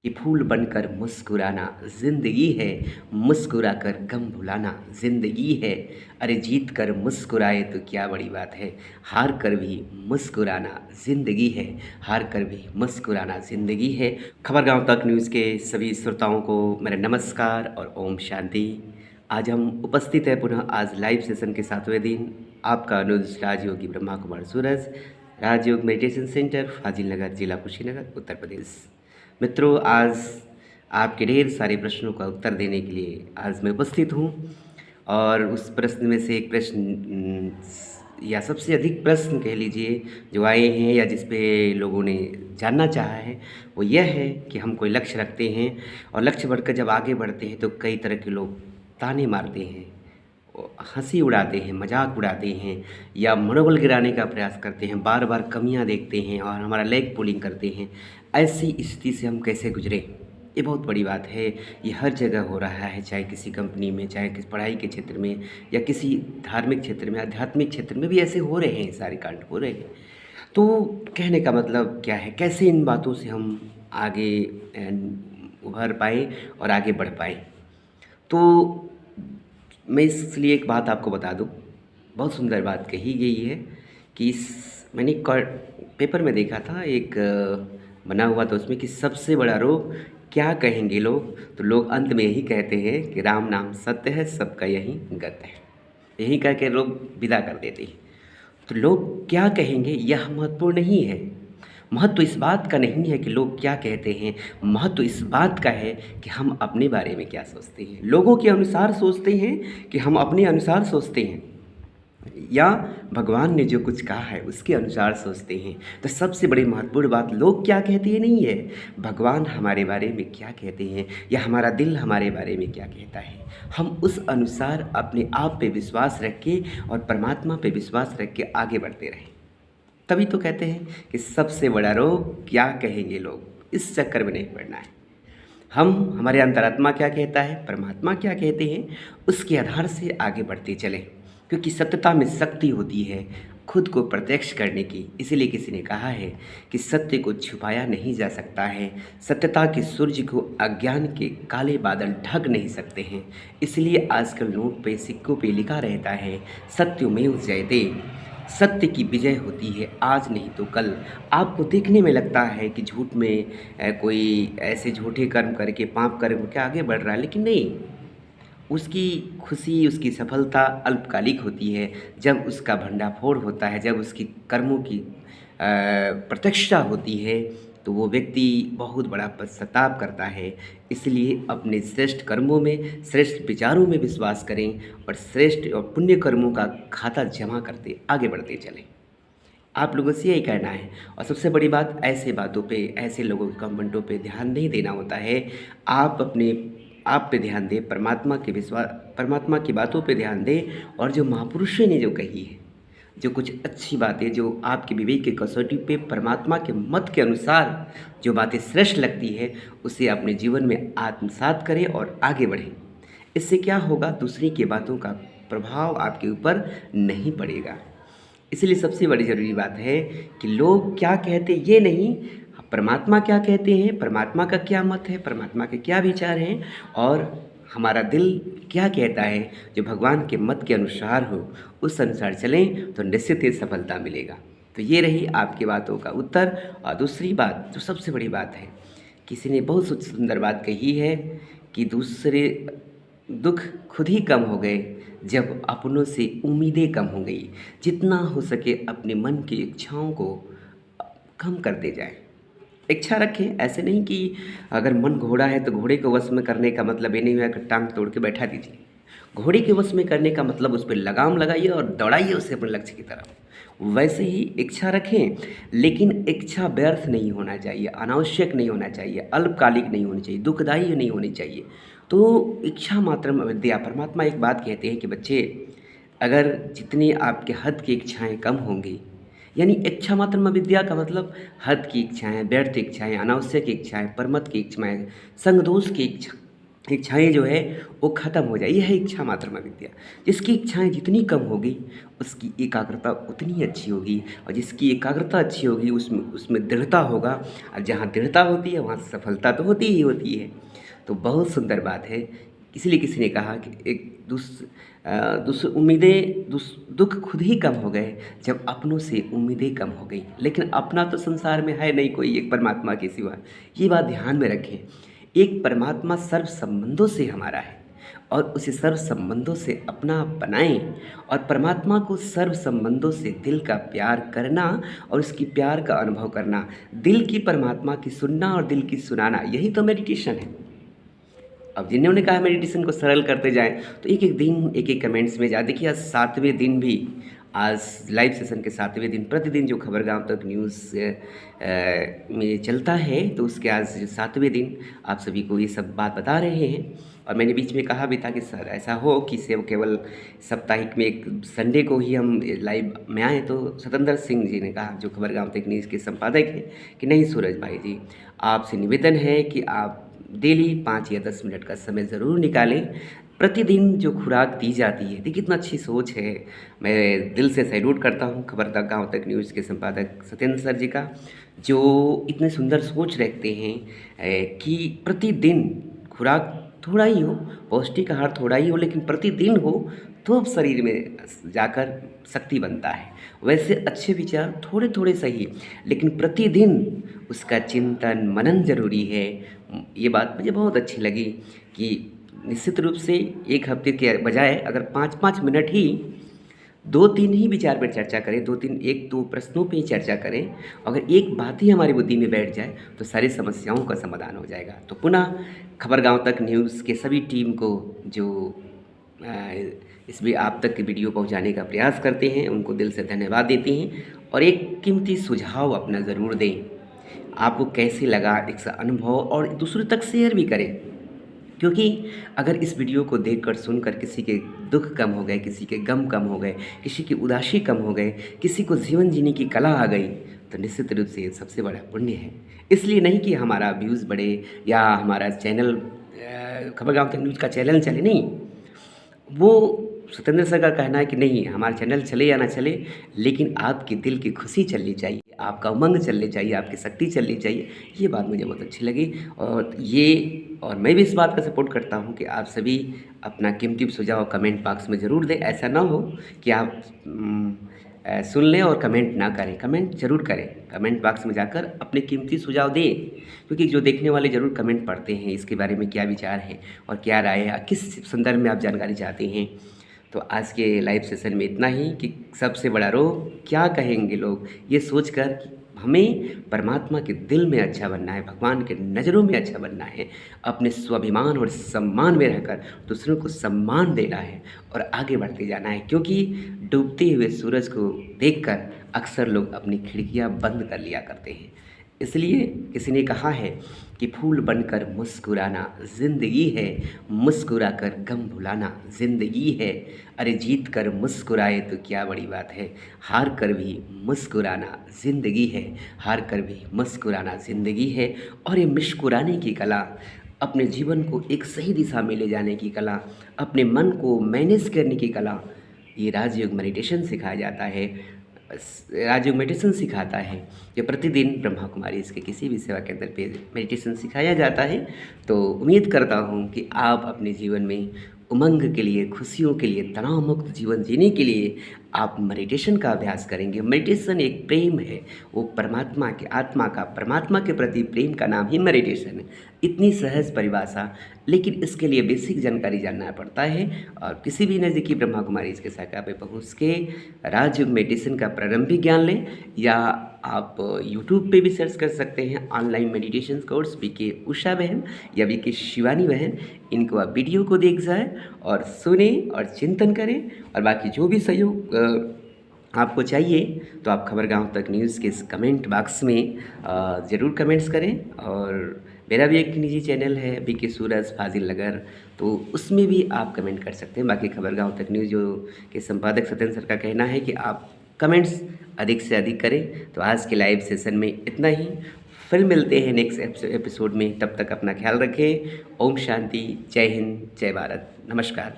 कि फूल बनकर मुस्कुराना ज़िंदगी है, मुस्कुराकर गम भुलाना ज़िंदगी है। अरे जीत कर मुस्कुराए तो क्या बड़ी बात है, हार कर भी मुस्कुराना ज़िंदगी है, हार कर भी मुस्कुराना ज़िंदगी है। खबरगांव तक न्यूज़ के सभी श्रोताओं को मेरा नमस्कार और ओम शांति। आज हम उपस्थित हैं पुनः आज लाइव सेशन के 7वें दिन। आपका अनुज राजयोगी ब्रह्मा कुमार सूरज, राजयोग मेडिटेशन सेंटर, फाजिल नगर, जिला कुशीनगर, उत्तर प्रदेश। मित्रों, आज आपके ढेर सारे प्रश्नों का उत्तर देने के लिए आज मैं उपस्थित हूँ। और उस प्रश्न में से एक प्रश्न या सबसे अधिक प्रश्न कह लीजिए जो आए हैं या जिस पे लोगों ने जानना चाहा है, वो यह है कि हम कोई लक्ष्य रखते हैं और लक्ष्य बढ़कर जब आगे बढ़ते हैं तो कई तरह के लोग ताने मारते हैं, हंसी उड़ाते हैं, मजाक उड़ाते हैं या मनोबल गिराने का प्रयास करते हैं, बार बार कमियां देखते हैं और हमारा लेग पुलिंग करते हैं। ऐसी स्थिति से हम कैसे गुजरें, ये बहुत बड़ी बात है। ये हर जगह हो रहा है, चाहे किसी कंपनी में, चाहे किसी पढ़ाई के क्षेत्र में या किसी धार्मिक क्षेत्र में, आध्यात्मिक क्षेत्र में भी ऐसे हो रहे हैं, सारे कांड हो रहे हैं। तो कहने का मतलब क्या है, कैसे इन बातों से हम आगे उभर पाए और आगे बढ़ पाए। तो मैं इसलिए एक बात आपको बता दूं, बहुत सुंदर बात कही गई है कि मैंने पेपर में देखा था, एक बना हुआ था उसमें कि सबसे बड़ा रोग क्या कहेंगे लोग, तो लोग अंत में यही कहते हैं कि राम नाम सत्य है, सबका यही गत है। यही कह के लोग विदा कर देते हैं। तो लोग क्या कहेंगे यह महत्वपूर्ण नहीं है। महत्व इस बात का नहीं है कि लोग क्या कहते हैं, महत्व इस बात का है कि हम अपने बारे में क्या सोचते हैं। लोगों के अनुसार सोचते हैं कि हम अपने अनुसार सोचते हैं, या भगवान ने जो कुछ कहा है उसके अनुसार सोचते हैं। तो सबसे बड़ी महत्वपूर्ण बात लोग क्या कहते हैं नहीं है, भगवान हमारे बारे में क्या कहते हैं या हमारा दिल हमारे बारे में क्या कहता है। हम उस अनुसार अपने आप पे विश्वास रख के और परमात्मा पे विश्वास रख के आगे बढ़ते रहें। तभी तो कहते हैं कि सबसे बड़ा रोग क्या कहेंगे लोग, इस चक्कर में नहीं पड़ना है। हम हमारे अंतरात्मा क्या कहता है, परमात्मा क्या कहते हैं, उसके आधार से आगे बढ़ते चलें। क्योंकि सत्यता में शक्ति होती है खुद को प्रत्यक्ष करने की। इसीलिए किसी ने कहा है कि सत्य को छुपाया नहीं जा सकता है, सत्यता के सूर्य को अज्ञान के काले बादल ढक नहीं सकते हैं। इसलिए आजकल नोट पे, सिक्कों पे लिखा रहता है सत्यमेव जयते, सत्य की विजय होती है आज नहीं तो कल। आपको देखने में लगता है कि झूठ में कोई ऐसे झूठे कर्म करके, पाप कर्म करके आगे बढ़ रहा है, लेकिन नहीं, उसकी खुशी, उसकी सफलता अल्पकालिक होती है। जब उसका भंडाफोड़ होता है, जब उसकी कर्मों की प्रत्यक्षता होती है, तो वो व्यक्ति बहुत बड़ा पश्चाताप करता है। इसलिए अपने श्रेष्ठ कर्मों में, श्रेष्ठ विचारों में विश्वास करें और श्रेष्ठ और पुण्य कर्मों का खाता जमा करते आगे बढ़ते चलें। आप लोगों से यही कहना है। और सबसे बड़ी बात, ऐसे बातों पे, ऐसे लोगों के कमेंटों पे ध्यान नहीं देना होता है। आप अपने आप पे ध्यान दें, परमात्मा के विश्वास, परमात्मा की बातों पे ध्यान दें। और जो महापुरुषों ने जो कही है, जो कुछ अच्छी बातें, जो आपके विवेक की कसौटी पे परमात्मा के मत के अनुसार जो बातें श्रेष्ठ लगती है, उसे अपने जीवन में आत्मसात करें और आगे बढ़ें। इससे क्या होगा, दूसरे की बातों का प्रभाव आपके ऊपर नहीं पड़ेगा। इसलिए सबसे बड़ी ज़रूरी बात है कि लोग क्या कहते ये नहीं, परमात्मा क्या कहते हैं, परमात्मा का क्या मत है, परमात्मा के क्या विचार हैं और हमारा दिल क्या कहता है, जो भगवान के मत के अनुसार हो, उस अनुसार चलें तो निश्चित ही सफलता मिलेगा। तो ये रही आपकी बातों का उत्तर। और दूसरी बात, जो सबसे बड़ी बात है, किसी ने बहुत सुंदर बात कही है कि दूसरे दुख खुद ही कम हो गए जब अपनों से उम्मीदें कम हो गई। जितना हो सके अपने मन की इच्छाओं को कम करते जाएं। इच्छा रखें, ऐसे नहीं कि अगर मन घोड़ा है तो घोड़े को वश में करने का मतलब ये नहीं हुआ कि टांग तोड़ के बैठा दीजिए। घोड़े के वश में करने का मतलब उस पर लगाम लगाइए और दौड़ाइए उसे अपने लक्ष्य की तरफ। वैसे ही इच्छा रखें, लेकिन इच्छा व्यर्थ नहीं होना चाहिए, अनावश्यक नहीं होना चाहिए, अल्पकालिक नहीं होनी चाहिए, दुखदायी नहीं होनी चाहिए। तो इच्छा मात्रम अविद्या। परमात्मा एक बात कहते हैं कि बच्चे, अगर जितनी आपके हद की इच्छाएं कम होंगी, यानी इच्छा मात्र में विद्या का मतलब हद की इच्छाएं, व्यर्थ इच्छाएं, अनावश्यक इच्छाएं, परमत की इच्छाएं, संग दोष की इच्छा, इच्छाएं जो है वो ख़त्म हो जाए। यह है इच्छा मात्रमा विद्या। जिसकी इच्छाएं जितनी कम होगी उसकी एकाग्रता उतनी अच्छी होगी, और जिसकी एकाग्रता अच्छी होगी उसमें उसमें दृढ़ता होगा, और जहाँ दृढ़ता होती है वहाँ सफलता तो होती ही होती है। तो बहुत सुंदर बात है। इसीलिए किसी ने कहा कि एक दुख खुद ही कम हो गए जब अपनों से उम्मीदें कम हो गई। लेकिन अपना तो संसार में है नहीं कोई एक परमात्मा के सिवा। ये बात ध्यान में रखें। एक परमात्मा सर्व संबंधों से हमारा है, और उसे सर्व संबंधों से अपना बनाएं, और परमात्मा को सर्व संबंधों से दिल का प्यार करना और उसकी प्यार का अनुभव करना, दिल की परमात्मा की सुनना और दिल की सुनाना, यही तो मेडिटेशन है। अब जिन्होंने कहा मेडिटेशन को सरल करते जाएं, तो एक एक दिन एक एक कमेंट्स में जा देखिए। आज 7वें दिन भी, आज लाइव सेशन के 7वें दिन, प्रतिदिन जो खबर गांव तक न्यूज़ में चलता है, तो उसके आज 7वें दिन आप सभी को ये सब बात बता रहे हैं। और मैंने बीच में कहा भी था कि सर ऐसा हो कि सिर्फ केवल साप्ताहिक में एक संडे को ही हम लाइव में आएँ, तो सतेंद्र सिंह जी ने कहा, जो खबर गांव तक न्यूज़ के संपादक हैं, कि नहीं सूरज भाई जी, आपसे निवेदन है कि आप डेली 5 या 10 मिनट का समय ज़रूर निकालें। प्रतिदिन जो खुराक दी जाती है, देखिए कितना अच्छी सोच है। मैं दिल से सैल्यूट करता हूँ खबर तक गाँव तक न्यूज़ के संपादक सत्येंद्र सर जी का, जो इतने सुंदर सोच रखते हैं कि प्रतिदिन खुराक थोड़ा ही हो, पौष्टिक आहार थोड़ा ही हो, लेकिन प्रतिदिन हो तो शरीर में जाकर शक्ति बनता है। वैसे अच्छे विचार थोड़े थोड़े सही, लेकिन प्रतिदिन उसका चिंतन मनन ज़रूरी है। ये बात मुझे बहुत अच्छी लगी कि निश्चित रूप से एक हफ्ते के बजाय अगर 5-5 मिनट ही 2-3 ही विचार पर चर्चा करें, 2-3 1-2 प्रश्नों पे ही चर्चा करें, अगर एक बात ही हमारी बुद्धि में बैठ जाए तो सारी समस्याओं का समाधान हो जाएगा। तो पुनः खबर गांव तक न्यूज़ के सभी टीम को जो इसमें आप तक की वीडियो पहुंचाने का प्रयास करते हैं, उनको दिल से धन्यवाद देते हैं। और एक कीमती सुझाव अपना ज़रूर दें, आपको कैसे लगा इसका अनुभव, और दूसरों तक शेयर भी करें। क्योंकि अगर इस वीडियो को देखकर सुनकर किसी के दुख कम हो गए, किसी के गम कम हो गए, किसी की उदासी कम हो गए, किसी को जीवन जीने की कला आ गई, तो निश्चित रूप से ये सबसे बड़ा पुण्य है। इसलिए नहीं कि हमारा व्यूज़ बढ़े या हमारा चैनल खबर गांव तक न्यूज़ का चैनल चले, नहीं। वो सत्येंद्र सर का कहना है कि नहीं, हमारा चैनल चले या ना चले, लेकिन आपके दिल की खुशी चलनी चाहिए, आपका उमंग चलनी चाहिए, आपकी शक्ति चलनी चाहिए। ये बात मुझे बहुत अच्छी लगी। और मैं भी इस बात का सपोर्ट करता हूँ कि आप सभी अपना कीमती सुझाव कमेंट बॉक्स में ज़रूर दें। ऐसा ना हो कि आप सुन लें और कमेंट ना करें। कमेंट ज़रूर करें, कमेंट बॉक्स में जाकर अपने कीमती सुझाव दें, क्योंकि जो देखने वाले ज़रूर कमेंट पढ़ते हैं इसके बारे में क्या विचार है और क्या राय है, किस संदर्भ में आप जानकारी चाहते हैं। तो आज के लाइव सेशन में इतना ही कि सबसे बड़ा रोग क्या कहेंगे लोग, ये सोचकर कि हमें परमात्मा के दिल में अच्छा बनना है, भगवान के नज़रों में अच्छा बनना है, अपने स्वाभिमान और सम्मान में रहकर दूसरों को सम्मान देना है और आगे बढ़ते जाना है। क्योंकि डूबते हुए सूरज को देखकर अक्सर लोग अपनी खिड़कियां बंद कर लिया करते हैं। इसलिए किसी ने कहा है कि फूल बनकर मुस्कुराना ज़िंदगी है, मुस्कुरा कर गम भुलाना ज़िंदगी है। अरे जीत कर मुस्कुराए तो क्या बड़ी बात है, हार कर भी मुस्कुराना ज़िंदगी है, हार कर भी मुस्कुराना ज़िंदगी है। और ये मुस्कुराने की कला, अपने जीवन को एक सही दिशा में ले जाने की कला, अपने मन को मैनेज करने की कला, ये राजयोग मेडिटेशन सिखाया जाता है। राजयोग मेडिटेशन सिखाता है कि प्रतिदिन ब्रह्मा कुमारी इसके किसी भी सेवा केंद्र पे मेडिटेशन सिखाया जाता है। तो उम्मीद करता हूँ कि आप अपने जीवन में उमंग के लिए, खुशियों के लिए, तनाव मुक्त जीवन जीने के लिए आप मेडिटेशन का अभ्यास करेंगे। मेडिटेशन एक प्रेम है, वो परमात्मा के आत्मा का, परमात्मा के प्रति प्रेम का नाम ही मेडिटेशन है। इतनी सहज परिभाषा, लेकिन इसके लिए बेसिक जानकारी जानना पड़ता है। और किसी भी नज़दीकी ब्रह्मा कुमारी इसके शाखा पे पहुँच के राजयोग मेडिटेशन का प्रारंभिक ज्ञान लें, या आप यूट्यूब पे भी सर्च कर सकते हैं online meditation course BK Usha बहन या बीके शिवानी बहन। इनको आप वीडियो को देख जाए और सुने और चिंतन करें। और बाकी जो भी सहयोग आपको चाहिए तो आप खबर गांव तक न्यूज़ के इस कमेंट बॉक्स में ज़रूर कमेंट्स करें। और मेरा भी एक निजी चैनल है बीके सूरज फाजिल नगर, तो उसमें भी आप कमेंट कर सकते हैं। बाकी खबर गांव तक न्यूज़ जो के संपादक सत्येंद्र सर का कहना है कि आप कमेंट्स अधिक से अधिक करें। तो आज के लाइव सेशन में इतना ही। फिर मिलते हैं नेक्स्ट एपिसोड में, तब तक अपना ख्याल रखें। ओम शांति, जय हिंद, जय भारत, नमस्कार।